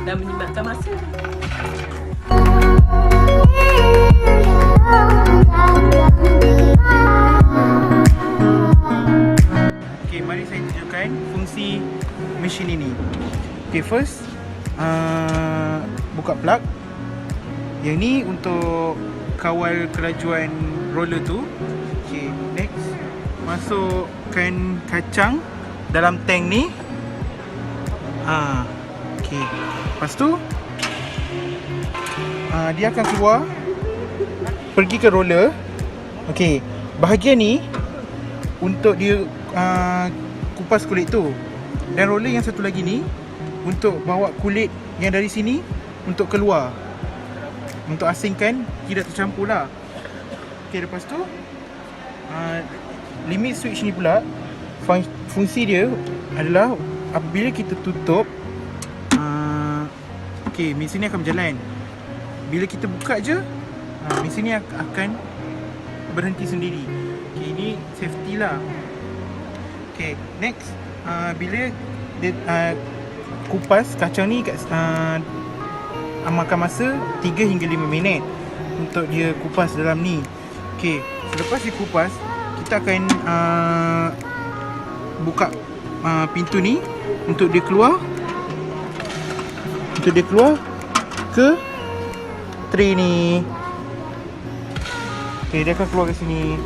dan menyimatkan masa. Okay, mari saya tunjukkan fungsi mesin ini. Okay, first buka plug. Yang ni untuk kawal kelajuan roller tu. Okay, next masukkan kacang dalam tank ni. Okay, lepas tu dia akan keluar pergi ke roller. Okay, bahagian ni untuk dia kupas kulit tu, dan roller yang satu lagi ni untuk bawa kulit yang dari sini untuk keluar, untuk asingkan, tidak tercampur lah. Okay, lepas tu limit switch ni pula, fungsi dia adalah apabila kita tutup, okay, mesin ni akan berjalan. Bila kita buka je, mesin ni akan berhenti sendiri. Okay, ini safety lah. Okay, next bila dia kupas kacang ni makan masa 3 hingga 5 minit untuk dia kupas dalam ni. Okay, selepas dia kupas, kita akan buka pintu ni untuk dia keluar, ke tray ni. Okay, dia akan keluar ke sini.